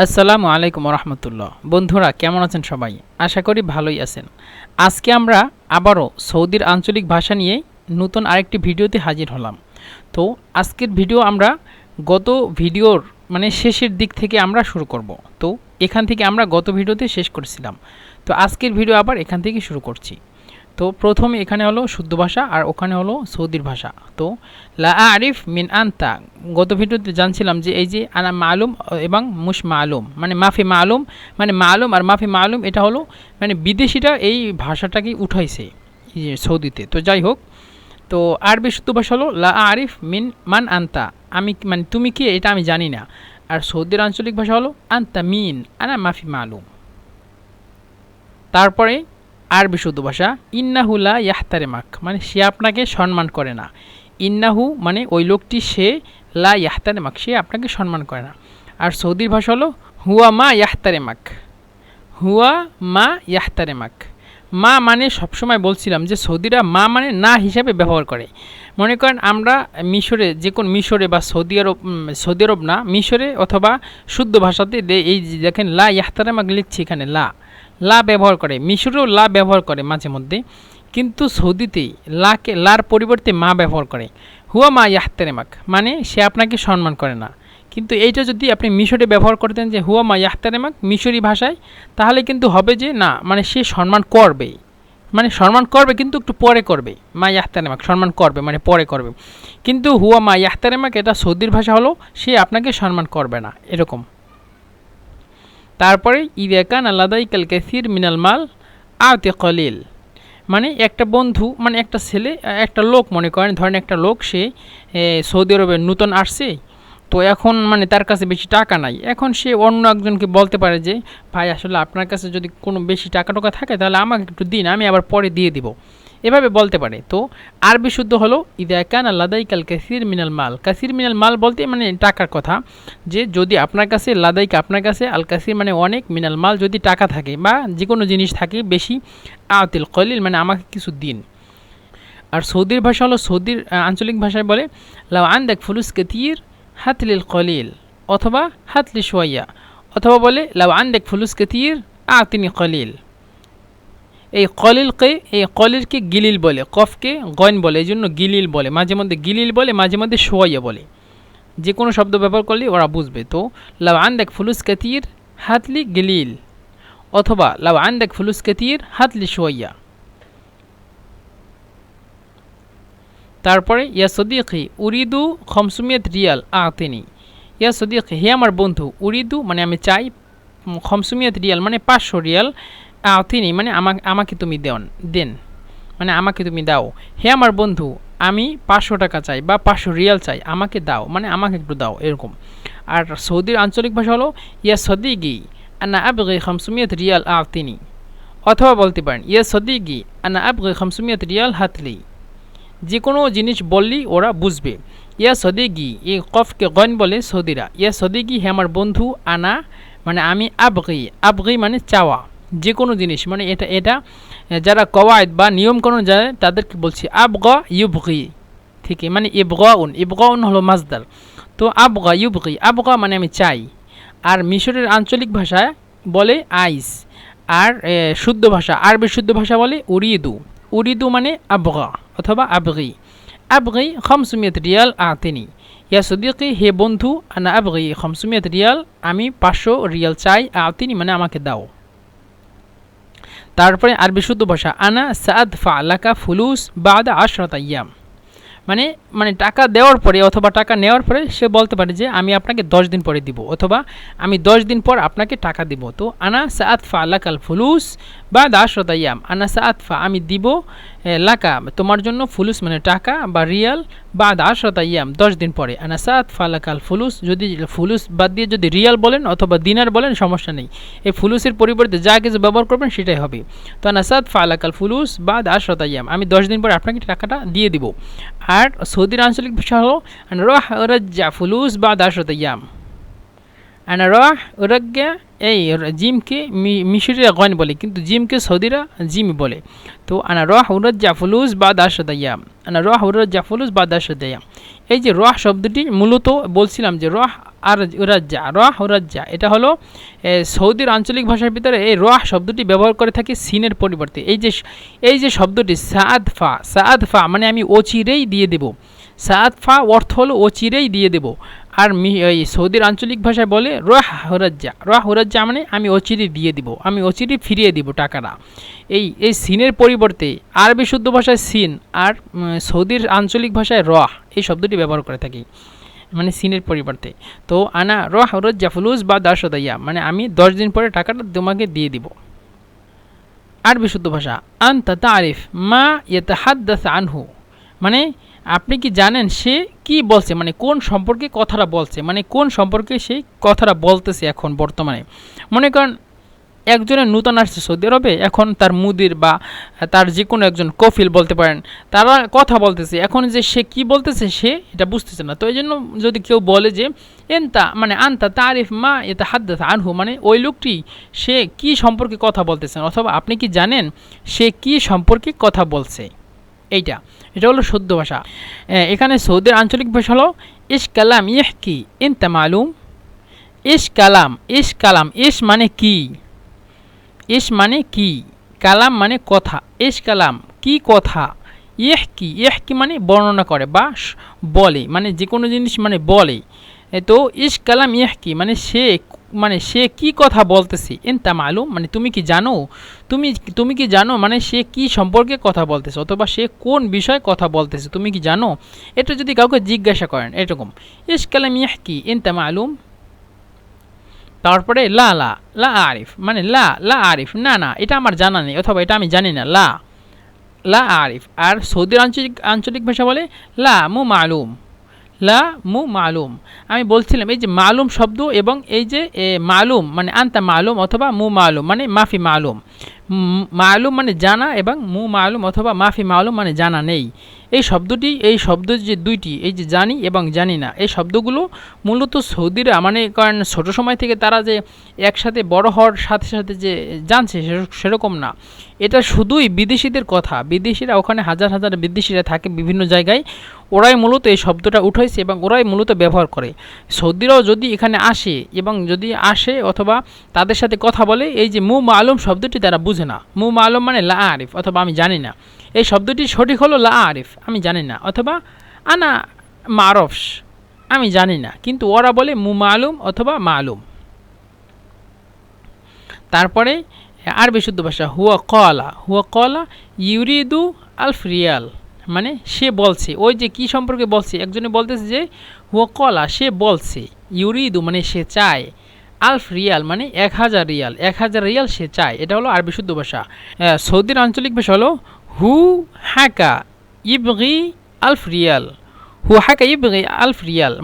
আসসালামু আলাইকুম রহমতুল্লাহ। বন্ধুরা কেমন আছেন সবাই? আশা করি ভালোই আছেন। আজকে আমরা আবারও সৌদির আঞ্চলিক ভাষা নিয়ে নতুন আরেকটি ভিডিওতে হাজির হলাম। তো আজকের ভিডিও আমরা গত ভিডিওর শেষের দিক থেকে আমরা শুরু করব। তো এখান থেকে আমরা গত ভিডিওতে শেষ করেছিলাম। তো আজকের ভিডিও আবার এখান থেকে শুরু করছি। তো প্রথমে এখানে হলো শুদ্ধ ভাষা আর ওখানে হলো সৌদির ভাষা। তো লা আরিফ মিন আনতা, গত ভিডিওতে জানছিলাম যে এই যে আনা মালুম এবং মুশ মালুম মাফি মালুম, মালুম আর মাফি মালুম এটা হলো বিদেশিরা এই ভাষাটাকে উঠাইছে এই যে সৌদিতে। তো যাই হোক, তো আরবি শুদ্ধ ভাষা হলো লা আরিফ মিন মান আনতা, আমি তুমি কি এটা আমি জানি না। আর সৌদির আঞ্চলিক ভাষা হলো আনতা মিন আনা মাফি মালুম। তারপরে আরবি শুদ্ধ ভাষা ইন্নাহু লা ইয়াহতারেমাক, সে আপনাকে সম্মান করে না। ইন্নাহু ওই লোকটি, সে লা ইয়াহতারেমাক সে আপনাকে সম্মান করে না। আর সৌদির ভাষা হলো হুয়া মা ইয়াহতারেমাক, হুয়া মা ইয়াহতারেমাক। মা সবসময় বলছিলাম যে সৌদিরা মা না হিসাবে ব্যবহার করে। মনে করেন আমরা মিশরে, যে কোন মিশরে বা সৌদি আরব না, মিশরে অথবা শুদ্ধ ভাষাতে এই দেখেন লা ইয়াহতারেমাক লিখছি, এখানে লা ব্যবহার করে। মিশরেও লা ব্যবহার করে মাঝে মধ্যে, কিন্তু সৌদিতে লার পরিবর্তে মা ব্যবহার করে। হুয়া মা ইয়াহতারেমাক সে আপনাকে সম্মান করে না। কিন্তু এইটা যদি আপনি মিশরে ব্যবহার করতেন যে হুয়া মা ইয়াহতারেমাক মিশরি ভাষায়, তাহলে কিন্তু হবে যে না সে সম্মান করবে, সম্মান করবে কিন্তু একটু পরে করবে। মা ইয়াহতারেমাক সম্মান করবে পরে করবে। কিন্তু হুয়া মা ইয়াহতারেমাক এটা সৌদির ভাষা হলো সে আপনাকে সম্মান করবে না, এরকম। তারপরে ইদা কানা লাদাইকাল কাসির মিনাল মাল আতি কলিল, একটা বন্ধু একটা ছেলে, একটা লোক, মনে করেন ধরেন একটা লোক, সে সৌদি আরবে নতুন আসছে। তো এখন তার কাছে বেশি টাকা নাই। এখন সে অন্য একজনকে বলতে পারে যে ভাই আসলে আপনার কাছে যদি কোনো বেশি টাকা থাকে তাহলে আমাকে একটু দিন, আমি আবার পরে দিয়ে দিব, এভাবে বলতে পারে। তো আরবি শুদ্ধ হলো ইদা কানা লাদাইকাল কাসির মিনাল মাল। কাসির মিনাল মাল বলতে টাকার কথা, যে যদি আপনার কাছে লাদাইকা আপনার কাছে, আল কাসির অনেক, মিনাল মাল যদি টাকা থাকে বা যে কোনো জিনিস থাকে বেশি, আতিল কলিল আমাকে কিছু দিন। আর সৌদির ভাষা হলো, সৌদির আঞ্চলিক ভাষায় বলে লাউ আনদাক ফুলুস কাতির হাতলিল কলিল, অথবা হাতলি শোয়াইয়া, অথবা বলে লাউ আনদাক ফুলুস কাতির আতিনি কলিল। এই কলিলকে গিলিল বলে, কফকে গয়ন বলে, এই জন্য গিলিল বলে। মাঝে মধ্যে গিলিল বলে, মাঝে মধ্যে শোয়াইয়া বলে। যে কোনো শব্দ ব্যবহার করলে ওরা বুঝবে। তো লাউ আনদাক ফুলুস কাতির হাতলি গিলিল, অথবা লাউ আনদাক ফুলুস কাতির হাতলি শোয়াইয়া। তারপরে ইয়া সদিকি উরিদু খমসুমিয়াত রিয়াল আতিনি, ইয়া সদিকি হে আমার বন্ধু, উরিদু আমি চাই, খমসুমিয়াত রিয়াল 500 রিয়াল, আতিনি আমাকে তুমি দেন, আমাকে তুমি দাও। হে আমার বন্ধু, আমি 500 টাকা চাই বা 500 রিয়াল চাই, আমাকে দাও, আমাকে একটু দাও, এরকম। আর সৌদির আঞ্চলিক ভাষা হলো ইয়া সদিকি আনা আবগি খমসুমিয়াত রিয়াল আতিনি, অথবা বলতে পারেন ইয়া সদিকি আনা আবগি খমসুমিয়াত রিয়াল হাতলি। যে কোনো জিনিস বললেই ওরা বুঝবে। ইয়া সদিকি, এই কফকে গয়ন বলে সৌদিরা। ইয়া সদিকি হে আমার বন্ধু, আনা আমি, আবগি চাওয়া, যে কোনো জিনিস এটা যারা কওয়ায়েদ বা নিয়মকানুন জানে তাদেরকে বলছি আবগা ইউবগি থেকে, ইবগাউন হলো মাজদার। তো আবগা ইউবগি, আবগা আমি চাই। আর মিশরের আঞ্চলিক ভাষায় বলে আইস। আর শুদ্ধ ভাষা, আরবি শুদ্ধ ভাষা বলে উরিদু। উরিদু আবগা অথবা আবগি। আবগি খমসুমিয়াত রিয়াল আতিনি, ইয়া সদিকি হে বন্ধু, আনা আবগি খমসুমিয়াত রিয়াল আমি 500 রিয়াল চাই, আতিনি আমাকে দাও। তারপরে আরবি শুদ্ধ ভাষা আনা সাদফা লাকা ফুলুস বাদা 10 আইয়াম, টাকা দেওয়ার পরে অথবা টাকা নেওয়ার পরে সে বলতে পারে যে আমি আপনাকে 10 দিন পরে দিব, অথবা আমি 10 দিন পর আপনাকে টাকা দিব। তো আনা সাদফা লাকাল ফুলুস বাদা 10 আইয়াম, আনা সাদফা আমি দিব, লাকা তোমার জন্য, ফুলুস টাকা বা রিয়াল, বাদা 10 আইয়াম 10 দিন পরে। আনা সাদফা লাকাল ফুলুস, যদি ফুলুস বাদ দিয়ে যদি রিয়াল বলেন অথবা দিনার বলেন সমস্যা নেই, এই ফুলুসের পরিবর্তে যা কিছু ব্যবহার করবেন সেটাই হবে। তো আনা সাদফা লাকাল ফুলুস বাদা 10 আইয়াম, আমি 10 দিন পরে আপনাকে টাকাটা দিয়ে দিব। আর সৌদির আঞ্চলিক ভাষা হলো রাজ্জা ফুলুস বাদা 10 আইয়াম, আনা রাহ উরাজ্ঞা এই জিমকে মিশরিরা গন বলে, কিন্তু জিমকে সৌদিরা জিম বলে। তো আনা রাহ উরাজ্জা ফুলুস বা দাশদাইয়া, আনা রাহ উরাজ্জা ফুলুস বা দাশদাইয়া। এই যে রাহ শব্দটি মূলত বলছিলাম যে রাহ আর উরাজ্জা, রাহ উরাজ্জা এটা হলো সৌদির আঞ্চলিক ভাষার ভিতরে এই রাহ শব্দটি ব্যবহার করে থাকে সিনের পরিবর্তে। এই যে শব্দটি সাদ ফা মানে আমি অচিরেই দিয়ে দেব। সাদ ফা অর্থ হলো অচিরেই দিয়ে দেব। আর এই সৌদির আঞ্চলিক ভাষায় বলে রাহ হুরাজ্জা মানে আমি অচিরে দিয়ে দিব, আমি অচিরে ফিরিয়ে দিব টাকাটা। এই সিনের পরিবর্তে আরবি শুদ্ধ ভাষায় সিন আর সৌদির আঞ্চলিক ভাষায় রাহ এই শব্দটি ব্যবহার করে থাকি, মানে সিনের পরিবর্তে। তো আনা রাহ হুরাজ্জা ফুলুস বা দাশদাইয়া মানে আমি 10 দিন পরে টাকাটা তোমাকে দিয়ে দিব। আরবি শুদ্ধ ভাষা আনতা তারিফ মা ইয়াতাহাদ্দাস আনহু মানে আপনি কি জানেন সে কি বলছে, মানে কোন সম্পর্কে কথাটা বলছে, মানে কোন সম্পর্কে সে কথাটা বলতেছে এখন বর্তমানে। মনে করেন একজনের নূতন আসছে সৌদি আরবে, এখন তার মুদির বা তার যে কোনো একজন কফিল বলতে পারেন, তারা কথা বলতেছে, এখন যে সে কি বলতেছে সে এটা বুঝতেছে না। তো এই জন্য যদি কেউ বলে যে এনতা মানে আনতা তারিফ মা এটা হাদ্দাস আনহু মানে ওই লোকটি সে কি সম্পর্কে কথা বলতেছেন, অথবা আপনি কি জানেন সে কি সম্পর্কে কথা বলছে, এটা হলো শুদ্ধ ভাষা। এখানে সৌদির আঞ্চলিক ভাষা হলো ইশ কালাম ইহকি ইনতা মালুম। ইশ কালাম ইশ মানে কি, ইশ মানে কি, কালাম মানে কথা, ইশ কালাম কি কথা, ইহকি মানে বর্ণনা করে বা বলে, মানে যে কোনো জিনিস মানে বলে। তো ইশ কালাম ইহকি মানে সে কি কথা বলতেছে, এনতা মালুম মানে তুমি কি জানো, তুমি কি জানো মানে সে কি সম্পর্কে কথা বলতেছে, অথবা সে কোন বিষয়ে কথা বলতেছে তুমি কি জানো, এটা যদি কাউকে জিজ্ঞাসা করেন এরকম ইশ কালাম ইহকি এনতা মালুম। তারপরে লা আরিফ মানে লা আরিফ না এটা আমার জানা নেই, অথবা এটা আমি জানি না, লা আরিফ। আর সৌদির আঞ্চলিক ভাষা বলে লা মু মালুম। আমি বলছিলাম এই যে মালুম শব্দ এবং এই যে মালুম মানে আনতা মালুম অথবা মু মালুম মানে মাফি মালুম। মালুম মানে জানা এবং মু মালুম অথবা মাফি মালুম মানে জানা নেই। এই শব্দ যে দুইটি, এই যে জানি এবং জানি না, এই শব্দগুলো মূলত সৌদিরা মানে কারণ ছোটো সময় থেকে তারা যে একসাথে বড় হওয়ার সাথে সাথে যে জানছে সেরকম না, এটা শুধুই বিদেশিদের কথা। বিদেশিরা ওখানে হাজার হাজার বিদেশিরা থাকে বিভিন্ন জায়গায়, ওরাই মূলত এই শব্দটা উঠাইছে এবং ওরাই মূলত ব্যবহার করে। সৌদিরাও যদি এখানে আসে এবং যদি আসে অথবা তাদের সাথে কথা বলে, এই যে মু মালুম শব্দটি তারা বুঝে না। মু মালুম মানে লা আরিফ অথবা আমি জানি না, এই শব্দটি সঠিক হলো লা আরিফ আমি জানি না, অথবা আনা মারফস আমি জানি না, কিন্তু ওরা বলে মু মালুম অথবা মালুম। তারপরে আরবি শুদ্ধ ভাষা হুয়া কলা ইউরিদু আলফ রিয়াল মানে সে বলছে, ওই যে কি সম্পর্কে বলছে, একজনে বলতেছে যে হুয়া কলা সে বলছে, ইউরিদু মানে সে চায়, আলফ রিয়াল মানে 1000 রিয়াল সে চায়, এটা হলো আরবি শুদ্ধ ভাষা। সৌদির আঞ্চলিক ভাষা হলো হু হাকা ইবগি আলফ রিয়াল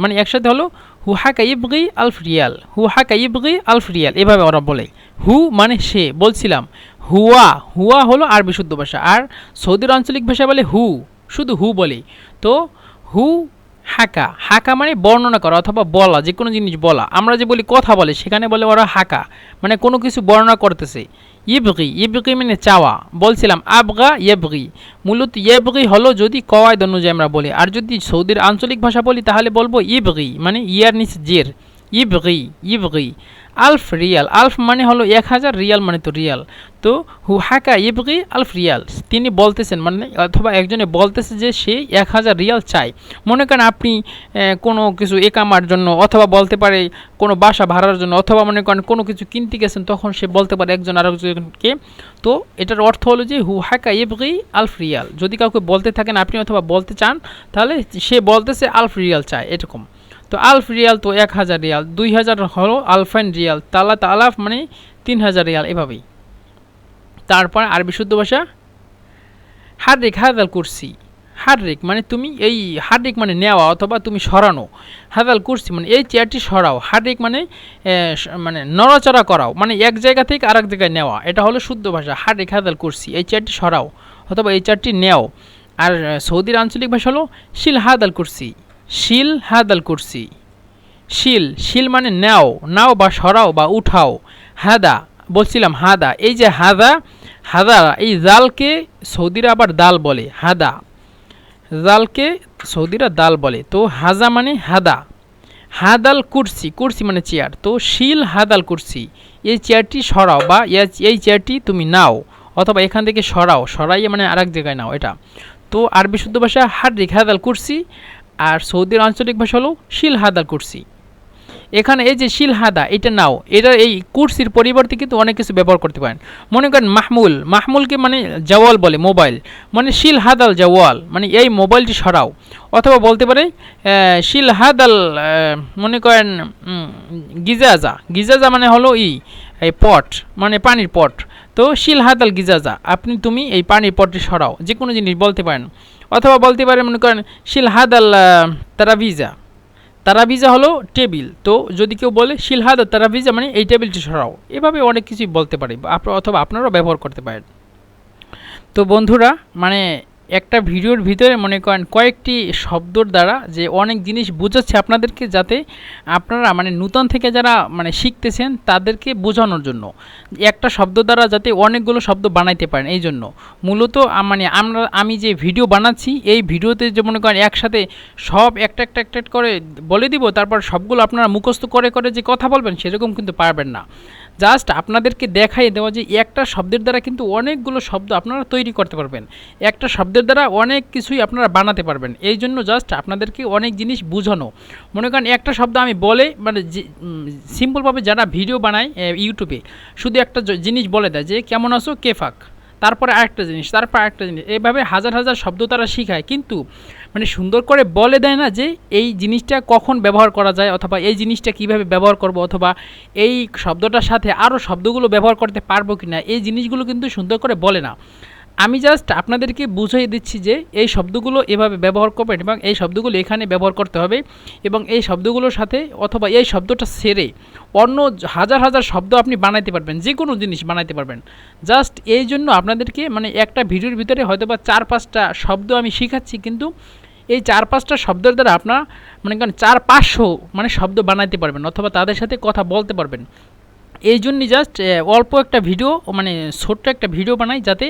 মানে একসাথে হলো হু হাকা ইবগি আলফ রিয়াল এভাবে ওরা বলে। হু মানে সে, বলছিলাম হুয়া হলো আরবি শুদ্ধ ভাষা, আর সৌদির আঞ্চলিক ভাষা বলে শুধু হু বলে। তো হু হাকা মানে বর্ণনা করা অথবা বলা, যে কোনো জিনিস বলা। আমরা যে বলি কথা বলে, সেখানে বলে ওরা হাকা মানে কোনো কিছু বর্ণনা করতেছে। ইবগি মানে চাওয়া, বলছিলাম আবগা ইবগি, মূলত ইবগি হলো যদি কওয়ায়দ অনুযায়ী আমরা বলি, আর যদি সৌদির আঞ্চলিক ভাষা বলি তাহলে বলবো ইবগি মানে ইয়ার নিচে জের, ইবগি আলফ মানে হলো 1000, রিয়াল মানে তো রিয়াল। তো হু হাকা ইবগি আলফ রিয়াল তিনি বলতেছেন মানে অথবা একজনে বলতেছে যে সে 1000 রিয়াল চায়। মনে করেন আপনি কোনো কিছু একামার জন্য, অথবা বলতে পারে কোনো বাসা ভাড়ার জন্য, অথবা মনে করেন কোনো কিছু কিনতে গেছেন, তখন সে বলতে পারে একজন আরেকজনকে। তো এটার অর্থ হলো যে হু হাকা ইবগি আলফ রিয়াল, যদি কাউকে বলতে থাকেন আপনি অথবা বলতে চান তাহলে সে বলতেছে আলফ রিয়াল চায় এরকম। তো আলফ রিয়াল তো 1000 রিয়াল, 2000 হলো আলফাইন রিয়াল, আলাফ মানে 3000 রিয়াল এভাবেই। তারপর আরবি শুদ্ধ ভাষা হারিক হাদাল কুরসি, হারিক মানে তুমি, এই হারিক মানে নেওয়া অথবা তুমি সরানো, হাদাল কুরসি মানে এই চেয়ারটি সরাও, হারিক মানে নড়াচড়া করাও, মানে এক জায়গা থেকে আরেক জায়গায় নেওয়া, এটা হলো শুদ্ধ ভাষা। হারিক হাদাল কুরসি এই চেয়ারটি সরাও অথবা এই চেয়ারটি নেও। আর সৌদির আঞ্চলিক ভাষা হলো শিল হাদাল কুরসি, শিল, শিল মানে নাও, নাও বা সরাও বা উঠাও। হাদা, বলছিলাম হাদা, এই যে হাদা, হাদা এই জালকে সৌদিরা আবার দাল বলে, হাদা, জালকে সৌদিরা দাল বলে। তো হাজা মানে হাদা। হাদাল কুরসি, কুরসি মানে চেয়ার, তো শিল হাদাল কুরসি, এই চেয়ারটি সরাও বা এই চেয়ারটি তুমি নাও, অথবা এখান থেকে সরাও, সরাইয়ে মানে আরেক জায়গায় নাও এটা। তো আরবি শুদ্ধ ভাষা হারিক হাদাল কুরসি, আর সৌদির আঞ্চলিক ভাষা হলো শিল হাদাল কুরসি। এখানে এই যে শিল হাদা এটা নাও, এটা এই কুরসির পরিবর্তে কিন্তু অনেক কিছু ব্যবহার করতে পারেন। মনে করেন মাহমুল, মাহমুলকে মানে জাওয়াল বলে, মোবাইল, মানে শিল হাদাল জাওয়াল মানে এই মোবাইলটি সরাও। অথবা বলতে পারে শিল হাদাল, মনে করেন গিজাজা, গিজাজা মানে হলো এই পট, মানে পানির পট। তো শিল হাদাল গিজাজা, তুমি এই পানির পটটি সরাও, যে কোনো জিনিস বলতে পারেন। অথবা বলতে পারেন মনে করেন শিল হাদাল তারাভিজা, তারাভিজা হলো টেবিল, তো যদি কেউ বলে শিলহাদা তারাভিজা মানে এই টেবিলটি সরাও, এভাবে অনেক কিছুই বলতে পারি, অথবা আপনারাও ব্যবহার করতে পারেন। তো বন্ধুরা, মানে একটা ভিডিওর ভিতরে মনে করেন কয়েকটি শব্দর দ্বারা যে অনেক জিনিস বোঝাচ্ছে আপনাদেরকে, যাতে আপনারা মানে নূতন থেকে যারা মানে শিখতেছেন তাদেরকে বোঝানোর জন্য, একটা শব্দ দ্বারা যাতে অনেকগুলো শব্দ বানাইতে পারেন। এই জন্য মূলত মানে আমি যে ভিডিও বানাচ্ছি, এই ভিডিওতে যে মনে করেন একসাথে সব একটা একটা একটা করে বলে দিব, তারপর সবগুলো আপনারা মুখস্থ করে করে যে কথা বলবেন সেরকম কিন্তু পারবেন না। জাস্ট আপনাদেরকে দেখাই দেওয়া যে একটা শব্দের দ্বারা কিন্তু অনেকগুলো শব্দ আপনারা তৈরি করতে পারবেন, একটা শব্দের দ্বারা অনেক কিছুই আপনারা বানাতে পারবেন। এই জন্য জাস্ট আপনাদেরকে অনেক জিনিস বোঝানো। মনে করেন একটা শব্দ আমি বলে মানে সিম্পলভাবে যারা ভিডিও বানায় ইউটিউবে, শুধু একটা জিনিস বলে দেয় যে কেমন আছো কেফাক, তারপরে আরেকটা জিনিস, তারপর আরেকটা জিনিস, এভাবে হাজার হাজার শব্দ তারা শিখায়, কিন্তু মানে সুন্দর করে বলে দেয় না যে এই জিনিসটা কখন ব্যবহার করা যায়, অথবা এই জিনিসটা কিভাবে ব্যবহার করব, অথবা এই শব্দটার সাথে আরও শব্দগুলো ব্যবহার করতে পারবো কি না, এই জিনিসগুলো কিন্তু সুন্দর করে বলে না। আমি জাস্ট আপনাদেরকে বুঝিয়ে দিচ্ছি যে এই শব্দগুলো এভাবে ব্যবহার করবেন, এবং এই শব্দগুলো এখানে ব্যবহার করতে হবে, এবং এই শব্দগুলোর সাথে অথবা এই শব্দটা সেরে অন্য হাজার হাজার শব্দ আপনি বানাইতে পারবেন, যে কোনো জিনিস বানাইতে পারবেন। জাস্ট এই জন্য আপনাদেরকে মানে একটা ভিডিওর ভিতরে হয়তো বা 4-5টা শব্দ আমি শিখাচ্ছি, কিন্তু এই 4-5টা শব্দের দ্বারা আপনারা মানে 400-500 মানে শব্দ বানাইতে পারবেন, অথবা তাদের সাথে কথা বলতে পারবেন। এই জন্যই জাস্ট অল্প একটা ভিডিও মানে ছোট্ট একটা ভিডিও বানাই, যাতে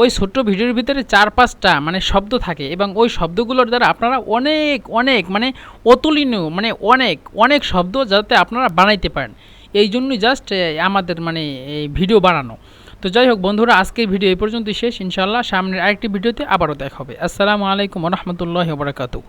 ওই ছোট্ট ভিডিওর ভিতরে 4-5টা মানে শব্দ থাকে, এবং ওই শব্দগুলোর দ্বারা আপনারা অনেক অনেক মানে অতুলনীয় মানে অনেক অনেক শব্দ যাতে আপনারা বানাইতে পারেন। এই জন্যই জাস্ট আমাদের মানে এই ভিডিও বানানো। তো যাই হোক বন্ধুরা, আজকের ভিডিও এই পর্যন্তই শেষ। ইনশাআল্লাহ সামনের আরেকটি ভিডিওতে আবারও দেখা হবে। আসসালামু আলাইকুম ওয়া রাহমাতুল্লাহি ওয়া বারাকাতুহু।